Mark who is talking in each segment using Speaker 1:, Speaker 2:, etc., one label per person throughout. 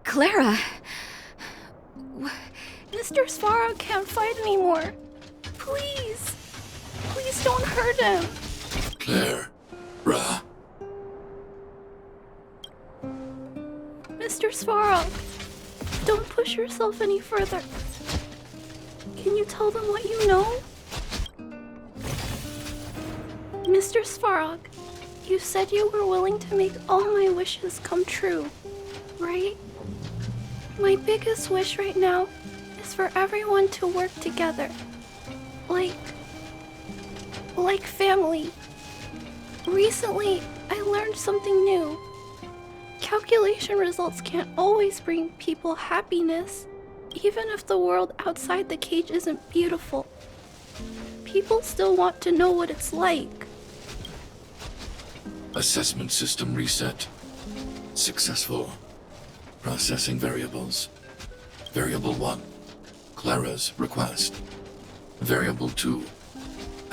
Speaker 1: Clara...
Speaker 2: Mr. Svarog can't fight anymore. Please. Please don't hurt him.
Speaker 3: Clara.
Speaker 2: Mr. Svarog, don't push yourself any further. Can you tell them what you know? Mr. Svarog, you said you were willing to make all my wishes come true, right? My biggest wish right now is for everyone to work together. Like family. Recently, I learned something new. Calculation results can't always bring people happiness, even if the world outside the cage isn't beautiful. People still want to know what it's like.
Speaker 3: Assessment system reset. Successful. Processing variables. Variable 1. Clara's request. Variable 2.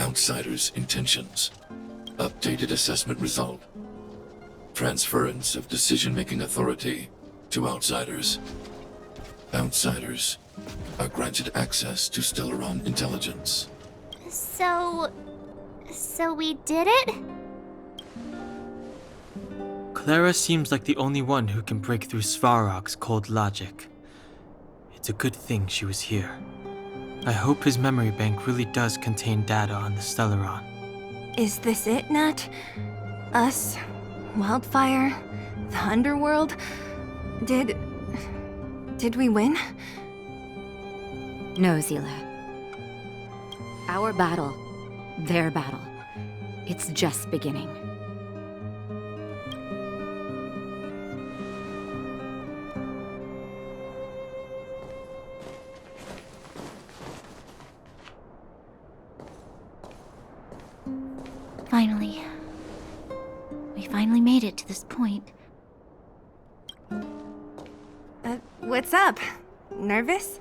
Speaker 3: Outsider's intentions. Updated assessment result. Transference of decision-making authority to outsiders. Outsiders are granted access to Stellaron intelligence.
Speaker 4: So we did it?
Speaker 5: Clara seems like the only one who can break through Svarog's cold logic. It's a good thing she was here. I hope his memory bank really does contain data on the Stellaron.
Speaker 1: Is this it, Nat? Us? Wildfire? The underworld? Did we win?
Speaker 6: No, Zila. Our battle, their battle, it's just beginning.
Speaker 4: Finally. We finally made it to this point.
Speaker 1: What's up? Nervous?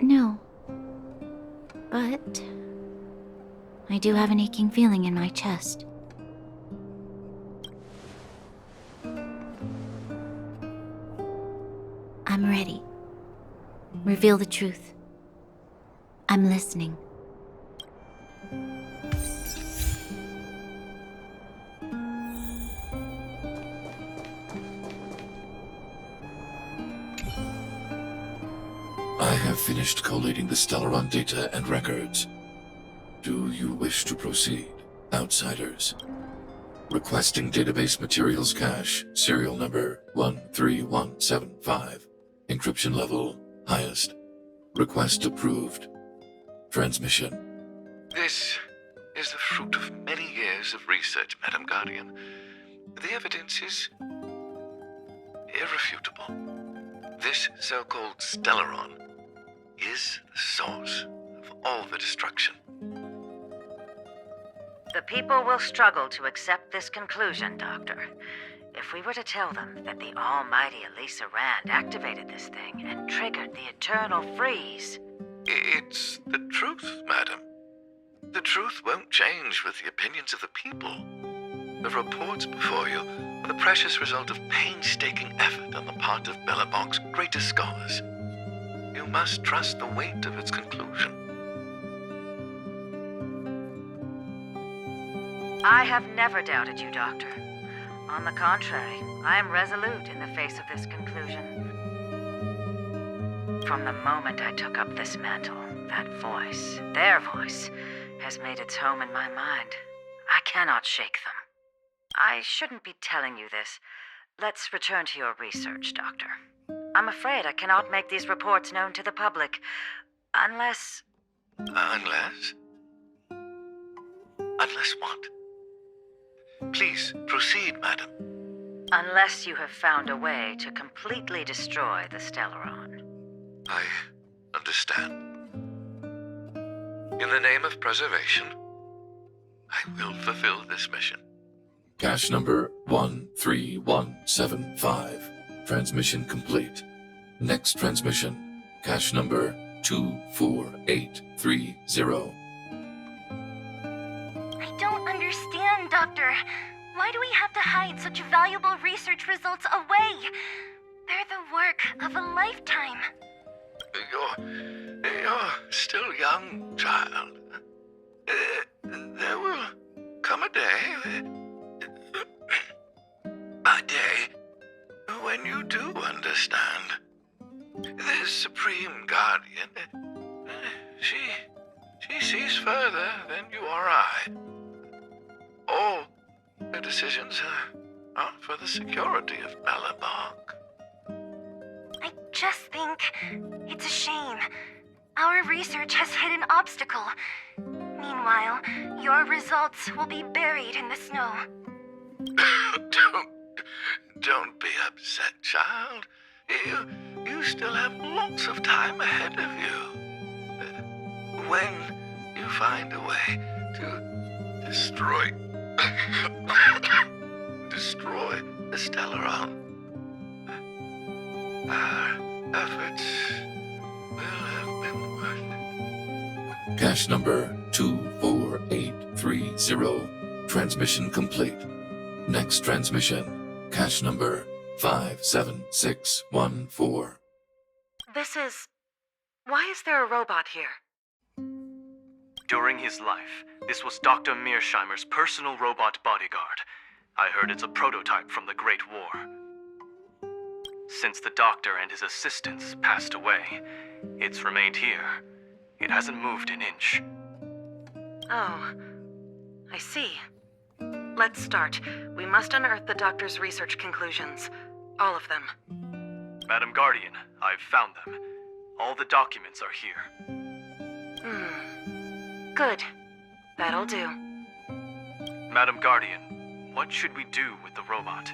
Speaker 4: No. But I do have an aching feeling in my chest. I'm ready. Reveal the truth. I'm listening.
Speaker 3: I have finished collating the Stellaron data and records. Do you wish to proceed, outsiders? Requesting database materials cache, serial number 13175. Encryption level, highest. Request approved. Transmission.
Speaker 7: This is the fruit of many years of research, Madam Guardian. The evidence is irrefutable. This so-called Stellaron is the source of all the destruction.
Speaker 8: The people will struggle to accept this conclusion, Doctor. If we were to tell them that the almighty Elisa Rand activated this thing and triggered the eternal freeze...
Speaker 7: It's the truth, madam. The truth won't change with the opinions of the people. The reports before you are the precious result of painstaking effort on the part of Bellabong's greatest scholars. You must trust the weight of its conclusion.
Speaker 8: I have never doubted you, Doctor. On the contrary, I am resolute in the face of this conclusion. From the moment I took up this mantle, that voice, their voice, has made its home in my mind. I cannot shake them. I shouldn't be telling you this. Let's return to your research, Doctor. I'm afraid I cannot make these reports known to the public, unless...
Speaker 7: Unless? Unless what? Please, proceed, madam.
Speaker 8: Unless you have found a way to completely destroy the Stellaron.
Speaker 7: I understand. In the name of preservation, I will fulfill this mission.
Speaker 3: Cache number 13175. Transmission complete. Next transmission. Cache number 24830.
Speaker 4: I don't understand, Doctor. Why do we have to hide such valuable research results away?
Speaker 1: They're the work of a lifetime.
Speaker 7: You're still young, child. There will come a day, when you do understand. This Supreme Guardian, she sees further than you or I. All her decisions are for the security of Belobog.
Speaker 1: I just think it's a shame. Our research has hit an obstacle. Meanwhile, your results will be buried in the snow.
Speaker 7: Don't be upset, child. You still have lots of time ahead of you. When you find a way to destroy the Stellaron, our efforts will have been worth it.
Speaker 3: Cache number 24830. Transmission complete. Next transmission. Cache number 57614.
Speaker 8: Why is there a robot here?
Speaker 9: During his life, this was Dr. Mearsheimer's personal robot bodyguard. I heard it's a prototype from the Great War. Since the doctor and his assistants passed away, it's remained here. It hasn't moved an inch.
Speaker 8: Oh, I see. Let's start. We must unearth the doctor's research conclusions. All of them.
Speaker 9: Madam Guardian, I've found them. All the documents are here.
Speaker 8: Good. That'll do.
Speaker 9: Madam Guardian, what should we do with the robot?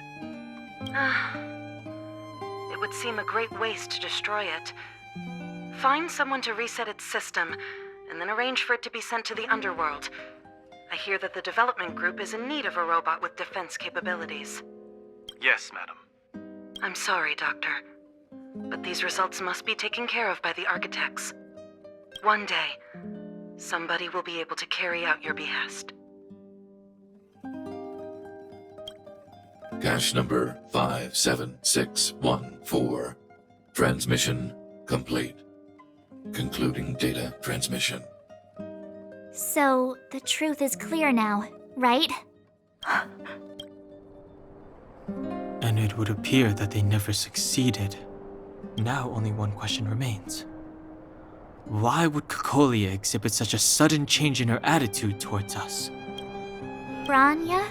Speaker 8: It would seem a great waste to destroy it. Find someone to reset its system, and then arrange for it to be sent to the underworld. I hear that the development group is in need of a robot with defense capabilities.
Speaker 9: Yes, madam.
Speaker 8: I'm sorry, Doctor, but these results must be taken care of by the architects. One day, somebody will be able to carry out your behest.
Speaker 3: Cache number 57614. Transmission complete. Concluding data transmission.
Speaker 4: So, the truth is clear now, right?
Speaker 5: And it would appear that they never succeeded. Now only one question remains. Why would Cocolia exhibit such a sudden change in her attitude towards us?
Speaker 4: Branya?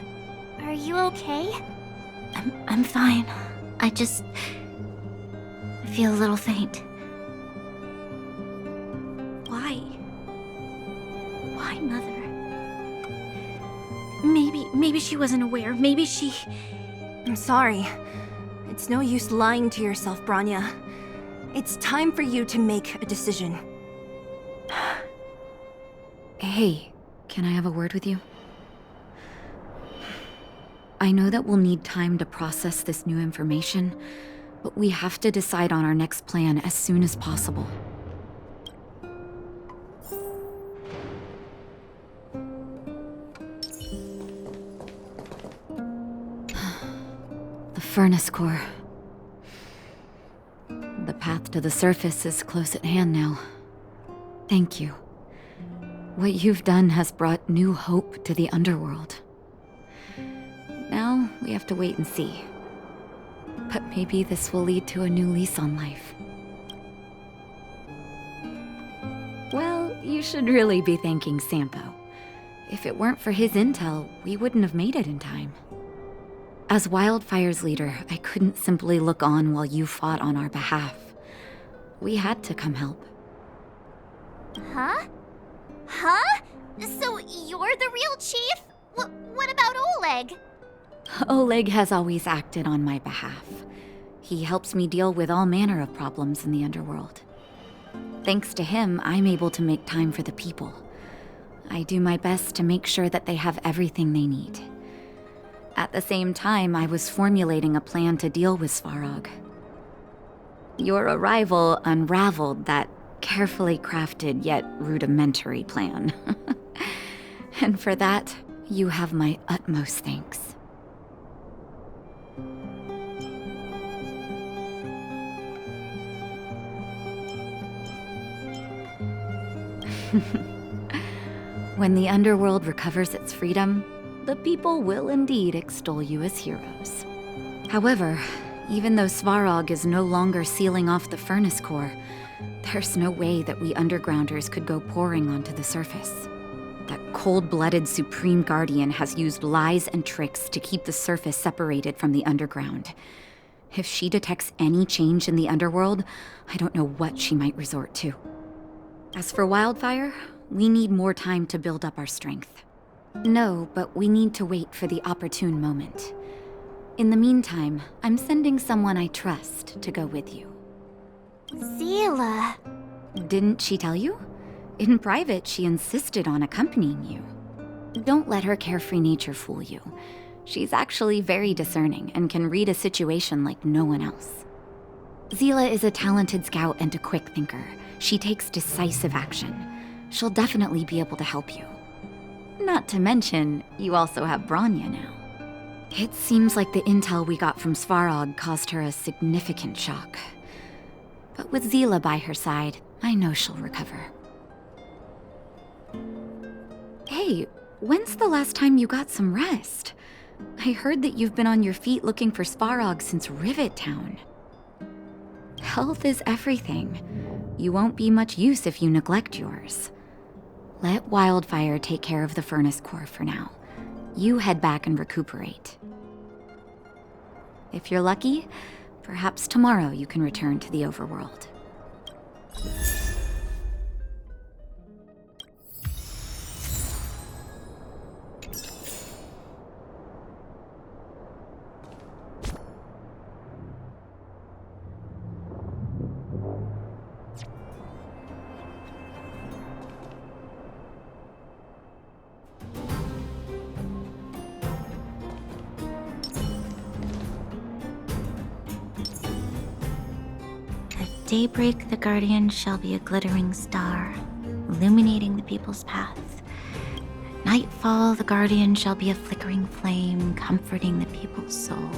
Speaker 4: Are you okay? I'm fine. I feel a little faint. Why? Why, Mother? Maybe she wasn't aware. Maybe she...
Speaker 1: I'm sorry. It's no use lying to yourself, Branya. It's time for you to make a decision.
Speaker 6: Hey, can I have a word with you? I know that we'll need time to process this new information, but we have to decide on our next plan as soon as possible. The furnace core. The path to the surface is close at hand now. Thank you. What you've done has brought new hope to the underworld. Now, we have to wait and see. But maybe this will lead to a new lease on life. Well, you should really be thanking Sampo. If it weren't for his intel, we wouldn't have made it in time. As Wildfire's leader, I couldn't simply look on while you fought on our behalf. We had to come help.
Speaker 4: Huh? Huh? So you're the real chief? What about Oleg?
Speaker 6: Oleg has always acted on my behalf. He helps me deal with all manner of problems in the underworld. Thanks to him, I'm able to make time for the people. I do my best to make sure that they have everything they need. At the same time, I was formulating a plan to deal with Svarog. Your arrival unraveled that carefully crafted yet rudimentary plan. And for that, you have my utmost thanks. When the underworld recovers its freedom, the people will indeed extol you as heroes. However, even though Svarog is no longer sealing off the furnace core, there's no way that we undergrounders could go pouring onto the surface. That cold-blooded Supreme Guardian has used lies and tricks to keep the surface separated from the underground. If she detects any change in the underworld, I don't know what she might resort to. As for Wildfire, we need more time to build up our strength. No, but we need to wait for the opportune moment. In the meantime, I'm sending someone I trust to go with you.
Speaker 4: Zila.
Speaker 6: Didn't she tell you? In private, she insisted on accompanying you. Don't let her carefree nature fool you. She's actually very discerning and can read a situation like no one else. Zila is a talented scout and a quick thinker. She takes decisive action. She'll definitely be able to help you. Not to mention, you also have Branya now. It seems like the intel we got from Svarog caused her a significant shock. But with Zila by her side, I know she'll recover. Hey, when's the last time you got some rest? I heard that you've been on your feet looking for Svarog since Rivet Town. Health is everything. You won't be much use if you neglect yours. Let Wildfire take care of the furnace core for now. You head back and recuperate. If you're lucky, perhaps tomorrow you can return to the overworld.
Speaker 4: Daybreak, the Guardian shall be a glittering star, illuminating the people's path. At nightfall, the Guardian shall be a flickering flame, comforting the people's soul.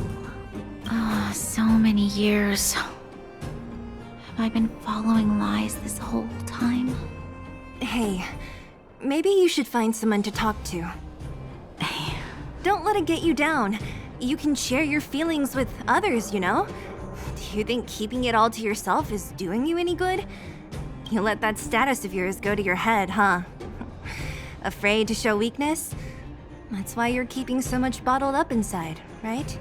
Speaker 4: Ah, so many years. Have I been following lies this whole time?
Speaker 1: Hey, maybe you should find someone to talk to. Don't let it get you down. You can share your feelings with others, you know? Do you think keeping it all to yourself is doing you any good? You let that status of yours go to your head, huh? Afraid to show weakness? That's why you're keeping so much bottled up inside, right?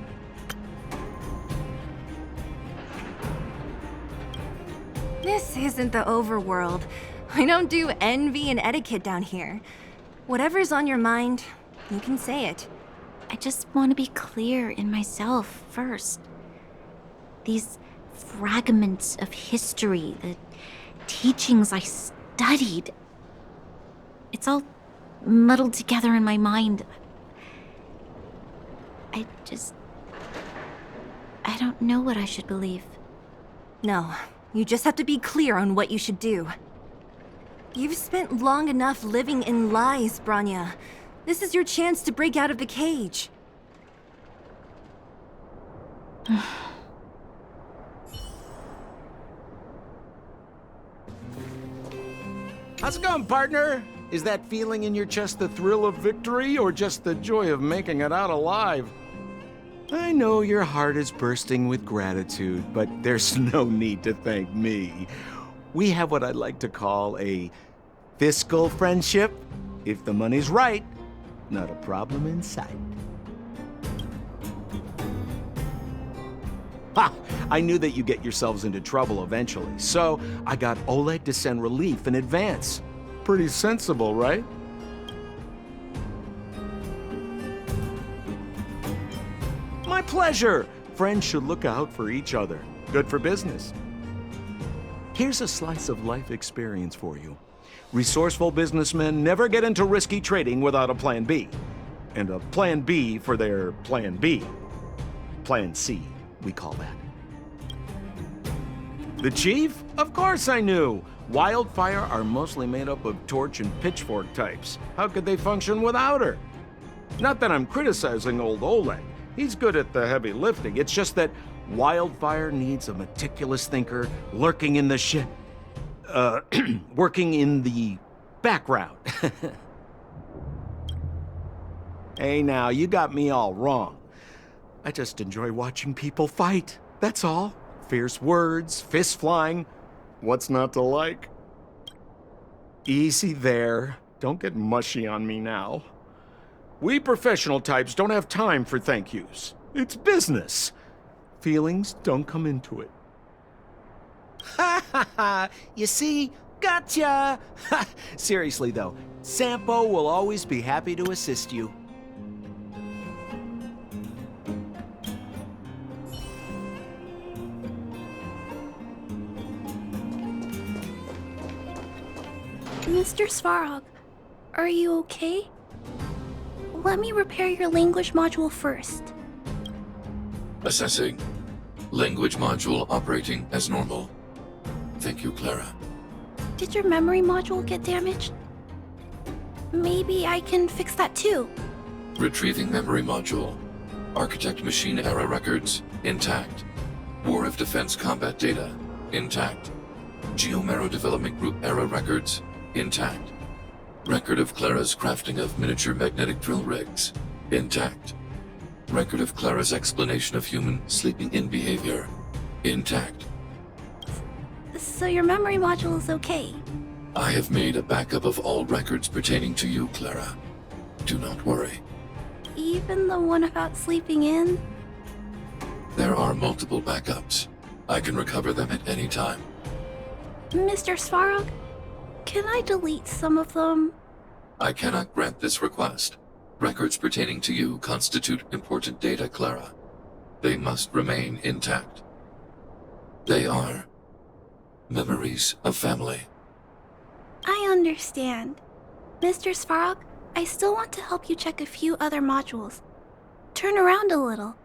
Speaker 1: This isn't the overworld. I don't do envy and etiquette down here. Whatever's on your mind, you can say it.
Speaker 4: I just want to be clear in myself first. These fragments of history, the teachings I studied, it's all muddled together in my mind. I don't know what I should believe.
Speaker 1: No, you just have to be clear on what you should do. You've spent long enough living in lies, Branya. This is your chance to break out of the cage.
Speaker 10: How's it going, partner? Is that feeling in your chest the thrill of victory or just the joy of making it out alive? I know your heart is bursting with gratitude, but there's no need to thank me. We have what I'd like to call a fiscal friendship. If the money's right, not a problem in sight. Ha! I knew that you'd get yourselves into trouble eventually, so I got Oleg to send relief in advance. Pretty sensible, right? My pleasure! Friends should look out for each other. Good for business. Here's a slice of life experience for you. Resourceful businessmen never get into risky trading without a plan B. And a plan B for their plan B. Plan C, we call that. The chief? Of course I knew. Wildfire are mostly made up of torch and pitchfork types. How could they function without her? Not that I'm criticizing old Oleg. He's good at the heavy lifting. It's just that Wildfire needs a meticulous thinker lurking in the working in the background. Hey now, you got me all wrong. I just enjoy watching people fight, that's all. Fierce words, fists flying. What's not to like? Easy there. Don't get mushy on me now. We professional types don't have time for thank yous. It's business. Feelings don't come into it. Ha ha ha! You see? Gotcha! Seriously though, Sampo will always be happy to assist you.
Speaker 2: Mr. Svarog, are you okay? Let me repair your language module first.
Speaker 3: Assessing. Language module operating as normal. Thank you, Clara.
Speaker 2: Did your memory module get damaged? Maybe I can fix that too.
Speaker 3: Retrieving memory module. Architect machine era records, intact. War of Defense combat data, intact. Geomero development group era records, intact. Record of Clara's crafting of miniature magnetic drill rigs, intact. Record of Clara's explanation of human sleeping in behavior, intact.
Speaker 2: So your memory module is okay.
Speaker 3: I have made a backup of all records pertaining to you, Clara. Do not worry.
Speaker 2: Even the one about sleeping in?
Speaker 3: There are multiple backups. I can recover them at any time.
Speaker 2: Mr. Svarog, can I delete some of them?
Speaker 3: I cannot grant this request. Records pertaining to you constitute important data, Clara. They must remain intact. They are memories of family.
Speaker 2: I understand. Mr. Svarog, I still want to help you check a few other modules. Turn around a little.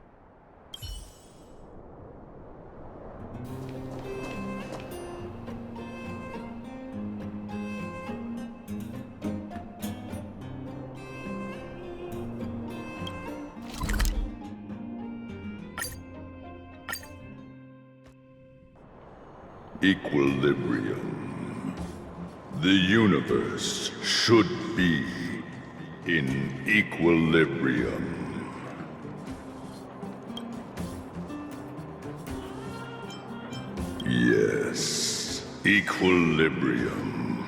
Speaker 11: Equilibrium. The universe should be in equilibrium. Yes, equilibrium.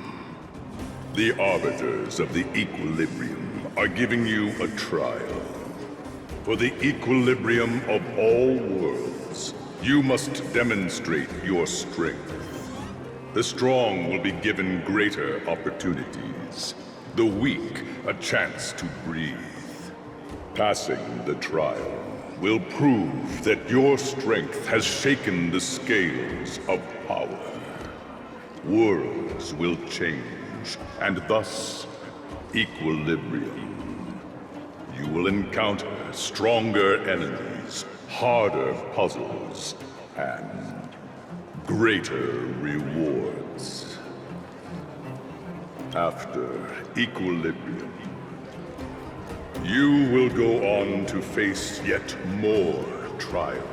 Speaker 11: The arbiters of the equilibrium are giving you a trial. For the equilibrium of all worlds, you must demonstrate your strength. The strong will be given greater opportunities. The weak a chance to breathe. Passing the trial will prove that your strength has shaken the scales of power. Worlds will change, and thus equilibrium. You will encounter stronger enemies, harder puzzles, and greater rewards. After equilibrium, you will go on to face yet more trials.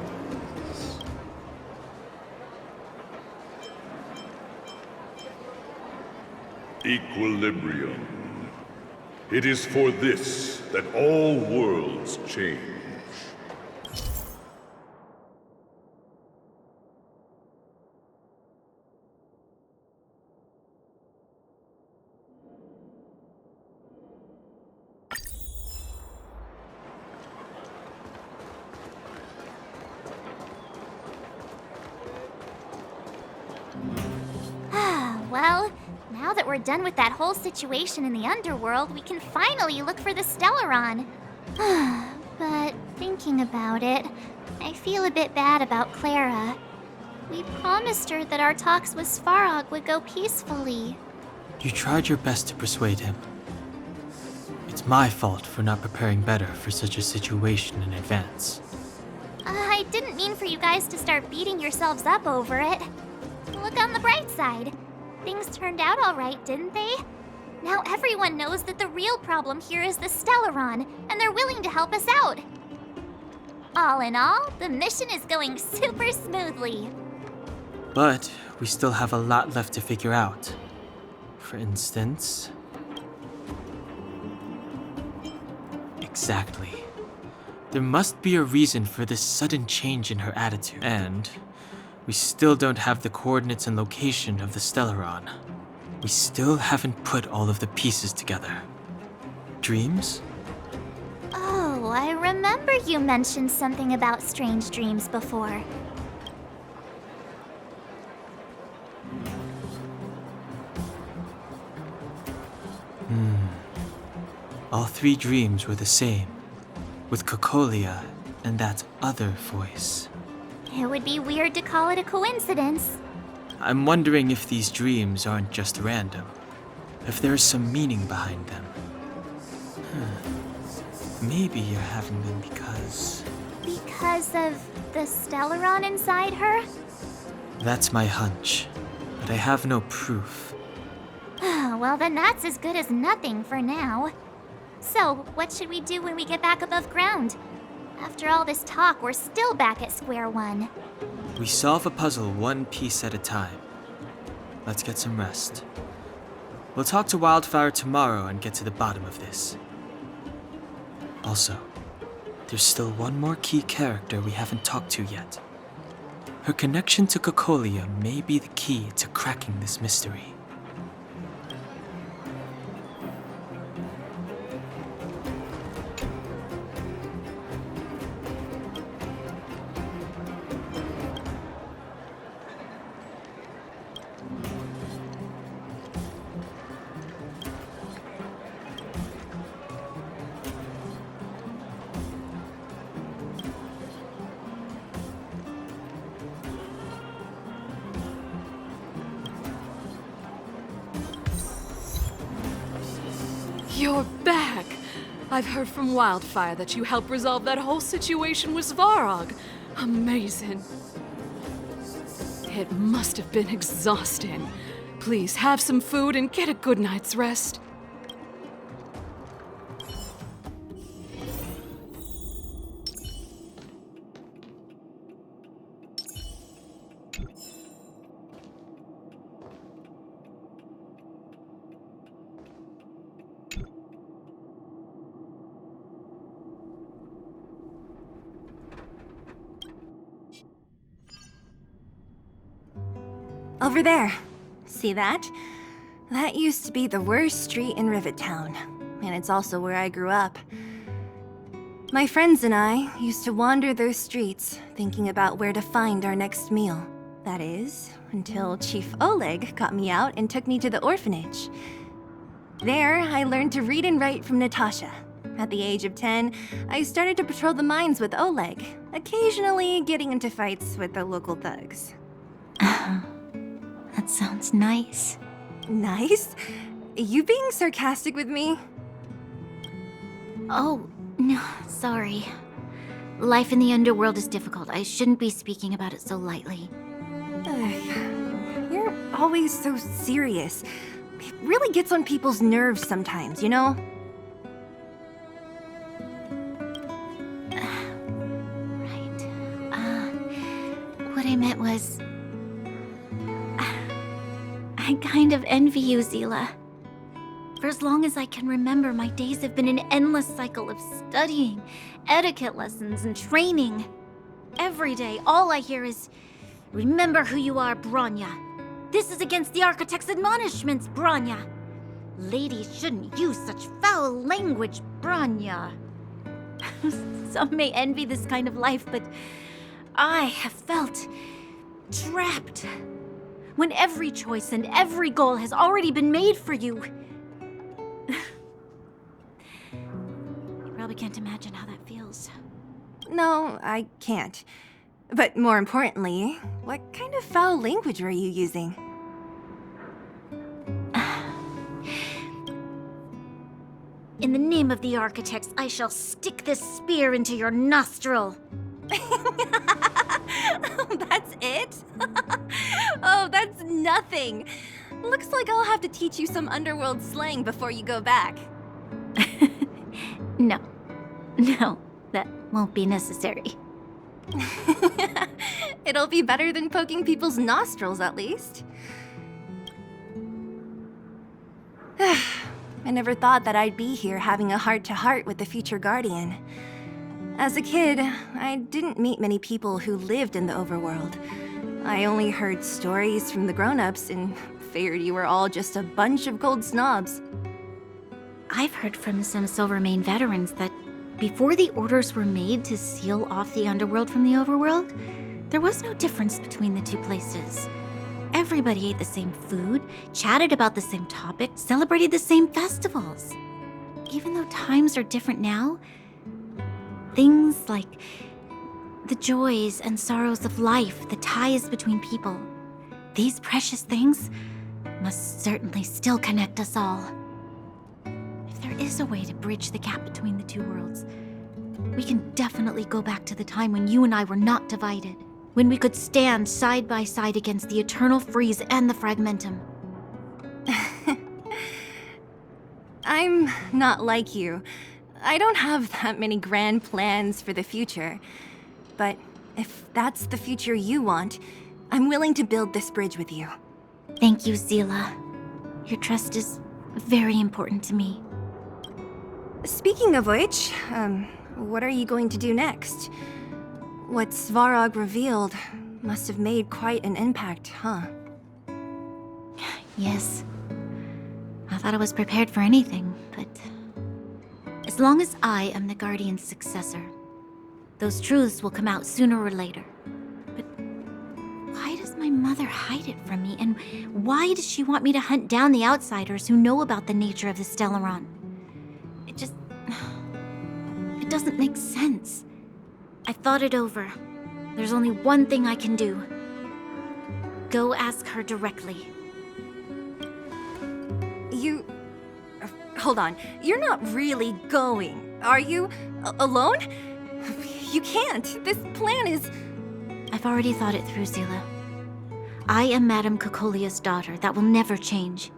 Speaker 11: Equilibrium. It is for this that all worlds change.
Speaker 12: Well, now that we're done with that whole situation in the underworld, we can finally look for the Stellaron. But thinking about it, I feel a bit bad about Clara. We promised her that our talks with Svarog would go peacefully.
Speaker 5: You tried your best to persuade him. It's my fault for not preparing better for such a situation in advance.
Speaker 12: I didn't mean for you guys to start beating yourselves up over it. Look on the bright side. Things turned out all right, didn't they? Now everyone knows that the real problem here is the Stellaron, and they're willing to help us out. All in all, the mission is going super smoothly.
Speaker 5: But we still have a lot left to figure out. For instance... Exactly. There must be a reason for this sudden change in her attitude. And we still don't have the coordinates and location of the Stellaron. We still haven't put all of the pieces together. Dreams?
Speaker 12: Oh, I remember you mentioned something about strange dreams before.
Speaker 5: All 3 dreams were the same, with Cocolia and that other voice.
Speaker 12: It would be weird to call it a coincidence.
Speaker 5: I'm wondering if these dreams aren't just random, if there's some meaning behind them. Maybe you're having them because...
Speaker 12: Because of the Stellaron inside her?
Speaker 5: That's my hunch, but I have no proof.
Speaker 12: Well, then that's as good as nothing for now. So, what should we do when we get back above ground? After all this talk, we're still back at square one.
Speaker 5: We solve a puzzle one piece at a time. Let's get some rest. We'll talk to Wildfire tomorrow and get to the bottom of this. Also, there's still one more key character we haven't talked to yet. Her connection to Cocolia may be the key to cracking this mystery.
Speaker 13: You're back! I've heard from Wildfire that you helped resolve that whole situation with Svarog. Amazing. It must have been exhausting. Please have some food and get a good night's rest.
Speaker 1: Over there. See that? That used to be the worst street in Rivet Town, and it's also where I grew up. My friends and I used to wander those streets, thinking about where to find our next meal. That is, until Chief Oleg got me out and took me to the orphanage. There, I learned to read and write from Natasha. At the age of 10, I started to patrol the mines with Oleg, occasionally getting into fights with the local thugs.
Speaker 4: That sounds nice.
Speaker 1: Nice? You being sarcastic with me?
Speaker 4: Oh, no, sorry. Life in the underworld is difficult. I shouldn't be speaking about it so lightly.
Speaker 1: You're always so serious. It really gets on people's nerves sometimes, you know?
Speaker 4: Right. What I meant was... I kind of envy you, Zila. For as long as I can remember, my days have been an endless cycle of studying, etiquette lessons, and training. Every day, all I hear is, "Remember who you are, Bronya. This is against the Architect's admonishments, Bronya. Ladies shouldn't use such foul language, Bronya." Some may envy this kind of life, but I have felt trapped. When every choice and every goal has already been made for you. You probably can't imagine how that feels.
Speaker 1: No, I can't. But more importantly, what kind of foul language were you using?
Speaker 4: In the name of the Architects, I shall stick this spear into your nostril.
Speaker 1: That's it? Oh, that's nothing. Looks like I'll have to teach you some underworld slang before you go back.
Speaker 4: No, that won't be necessary.
Speaker 1: It'll be better than poking people's nostrils, at least. I never thought that I'd be here having a heart-to-heart with the future Guardian. As a kid, I didn't meet many people who lived in the overworld. I only heard stories from the grown-ups and figured you were all just a bunch of cold snobs.
Speaker 4: I've heard from some Silvermane veterans that before the orders were made to seal off the underworld from the overworld, there was no difference between the two places. Everybody ate the same food, chatted about the same topics, celebrated the same festivals. Even though times are different now, things like the joys and sorrows of life, the ties between people, these precious things must certainly still connect us all. If there is a way to bridge the gap between the two worlds, we can definitely go back to the time when you and I were not divided, when we could stand side by side against the Eternal Freeze and the Fragmentum.
Speaker 1: I'm not like you. I don't have that many grand plans for the future. But if that's the future you want, I'm willing to build this bridge with you.
Speaker 4: Thank you, Zila. Your trust is very important to me.
Speaker 1: Speaking of which, what are you going to do next? What Svarog revealed must have made quite an impact, huh?
Speaker 4: Yes. I thought I was prepared for anything, but as long as I am the Guardian's successor, those truths will come out sooner or later. But why does my mother hide it from me, and why does she want me to hunt down the outsiders who know about the nature of the Stellaron? It doesn't make sense. I thought it over. There's only one thing I can do. Go ask her directly.
Speaker 1: Hold on. You're not really going, are you? Alone? You can't. This plan is...
Speaker 4: I've already thought it through, Zila. I am Madame Cocolia's daughter. That will never change.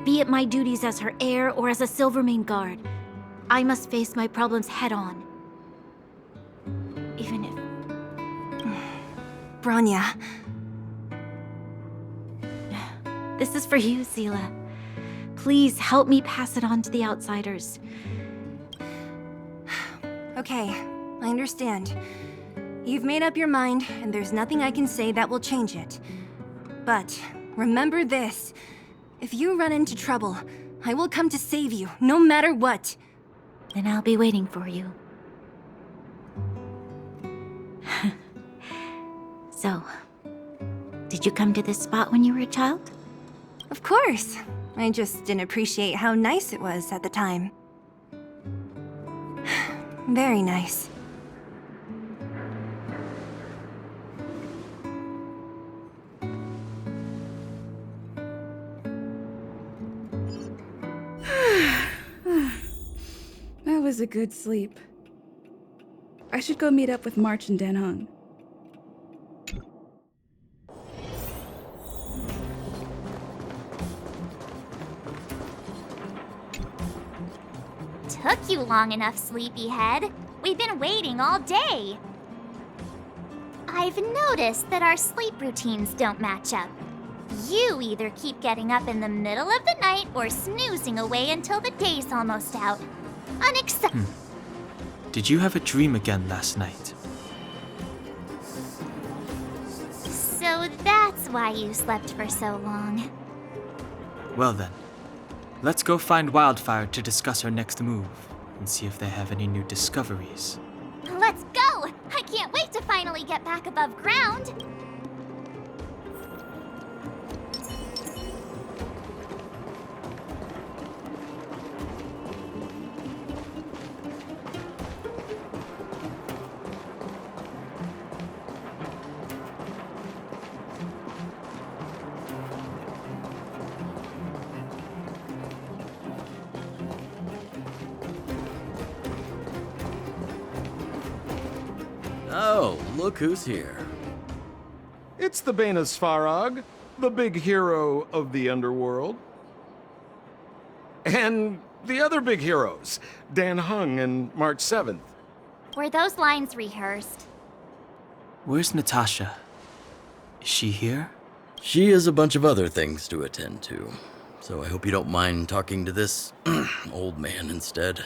Speaker 4: Be it my duties as her heir or as a Silvermane guard, I must face my problems head-on. Even if...
Speaker 1: Branya.
Speaker 4: This is for you, Zila. Please help me pass it on to the outsiders.
Speaker 1: Okay, I understand. You've made up your mind, and there's nothing I can say that will change it. But remember this. If you run into trouble, I will come to save you, no matter what.
Speaker 4: Then I'll be waiting for you. So, did you come to this spot when you were a child?
Speaker 1: Of course. I just didn't appreciate how nice it was at the time. Very nice.
Speaker 14: That was a good sleep. I should go meet up with March and Dan Hung.
Speaker 12: Took you long enough, sleepyhead. We've been waiting all day. I've noticed that our sleep routines don't match up. You either keep getting up in the middle of the night or snoozing away until the day's almost out. Unacceptable.
Speaker 5: Did you have a dream again last night?
Speaker 12: So that's why you slept for so long.
Speaker 5: Well then, let's go find Wildfire to discuss our next move and see if they have any new discoveries.
Speaker 12: Let's go! I can't wait to finally get back above ground.
Speaker 15: Oh, look who's here.
Speaker 10: It's the Bane of Svarog, the big hero of the underworld. And the other big heroes, Dan Hung and March 7th.
Speaker 12: Were those lines rehearsed?
Speaker 5: Where's Natasha? Is she here?
Speaker 15: She has a bunch of other things to attend to. so I hope you don't mind talking to this old man instead.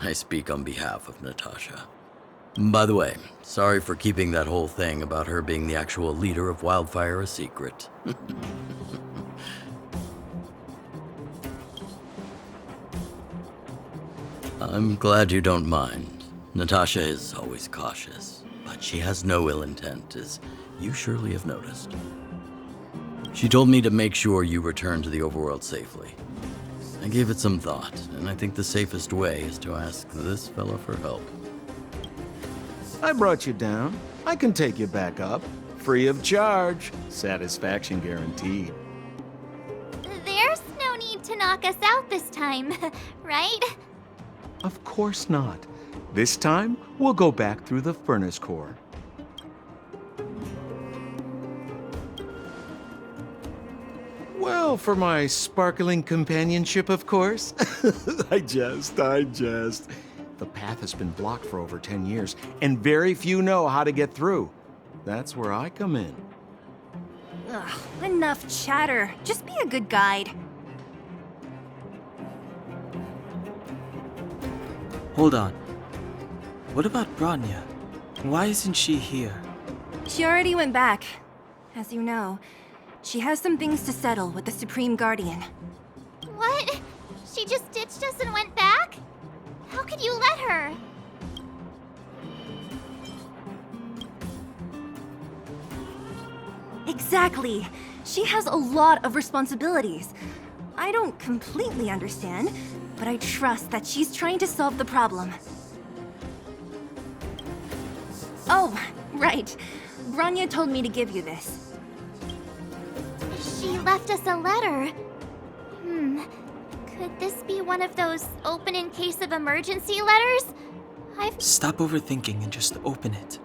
Speaker 15: I speak on behalf of Natasha. By the way, sorry for keeping that whole thing about her being the actual leader of Wildfire a secret. I'm glad you don't mind. Natasha is always cautious, but she has no ill intent, as you surely have noticed. She told me to make sure you return to the overworld safely. I gave it some thought, and I think the safest way is to ask this fella for help.
Speaker 10: I brought you down. I can take you back up. Free of charge. Satisfaction guaranteed.
Speaker 12: There's no need to knock us out this time, right?
Speaker 10: Of course not. This time, we'll go back through the furnace core. Well, for my sparkling companionship, of course. I jest. The path has been blocked for over 10 years, and very few know how to get through. That's where I come in.
Speaker 1: Ugh, enough chatter. Just be a good guide.
Speaker 5: Hold on. What about Branya? Why isn't she here?
Speaker 1: She already went back. As you know, she has some things to settle with the Supreme Guardian.
Speaker 12: What? She just ditched us and went back? How could you let her?
Speaker 1: Exactly. She has a lot of responsibilities. I don't completely understand, but I trust that she's trying to solve the problem. Oh, right. Branya told me to give you this.
Speaker 12: She left us a letter. Could this be one of those open in case of emergency letters?
Speaker 5: Stop overthinking and just open it.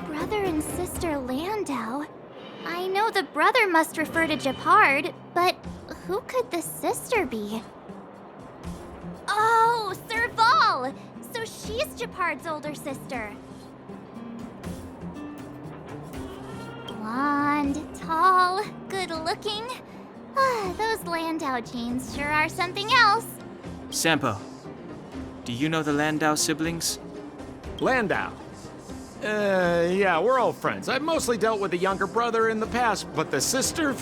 Speaker 12: Brother and sister Landau. I know the brother must refer to Japard, but who could the sister be? Oh, Serval! So she's Japard's older sister. Blonde, tall, good-looking. Those Landau genes sure are something else.
Speaker 5: Sampo, do you know the Landau siblings?
Speaker 10: Landau. Yeah, we're all friends. I've mostly dealt with the younger brother in the past, but the sister,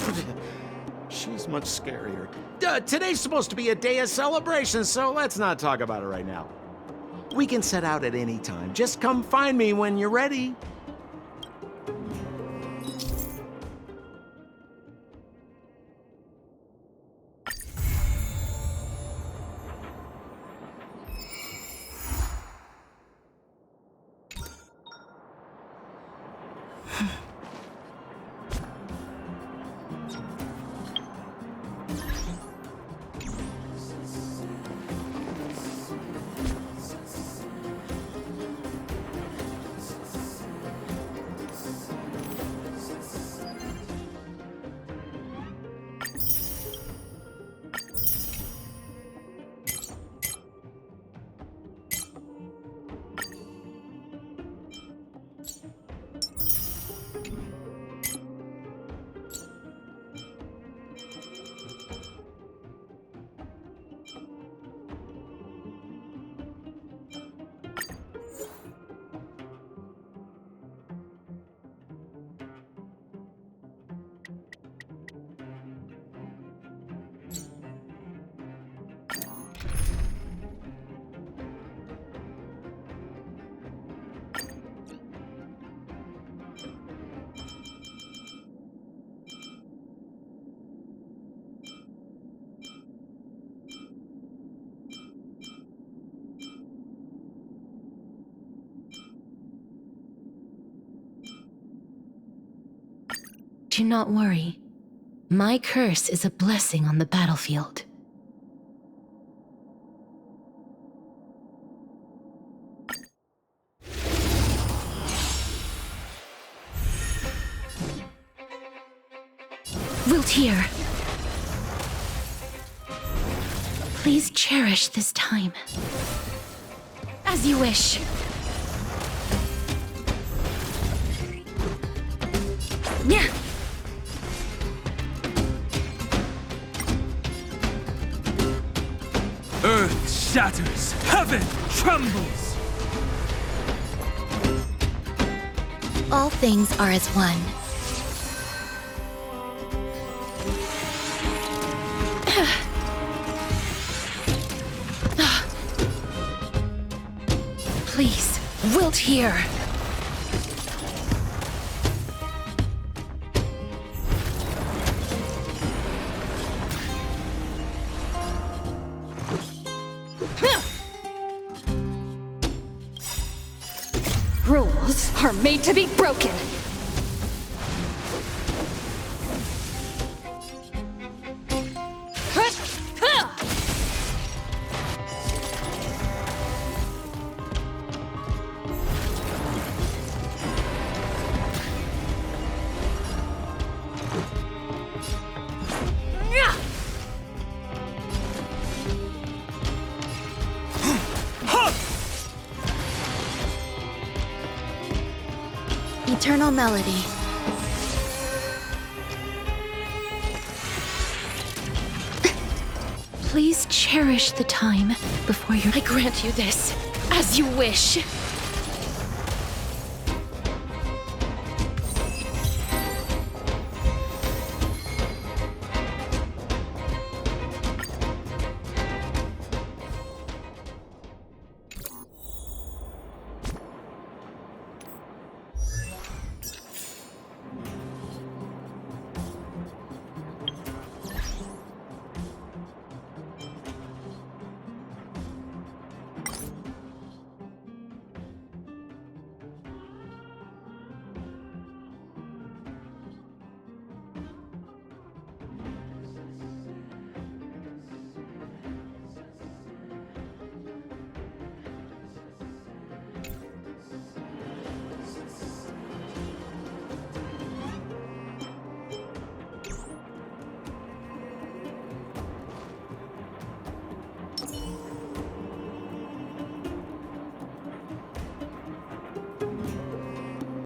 Speaker 10: she's much scarier. Today's supposed to be a day of celebration, so let's not talk about it right now. We can set out at any time. Just come find me when you're ready.
Speaker 4: Do not worry.
Speaker 16: My curse is a blessing on the battlefield. Wiltier, please cherish this time. As you wish. Yeah.
Speaker 5: Earth shatters, heaven trembles.
Speaker 16: All things are as one. Please, wilt here.
Speaker 13: Rules are made to be broken.
Speaker 16: Eternal melody. Please cherish the time before your—
Speaker 13: I grant you this, as you wish.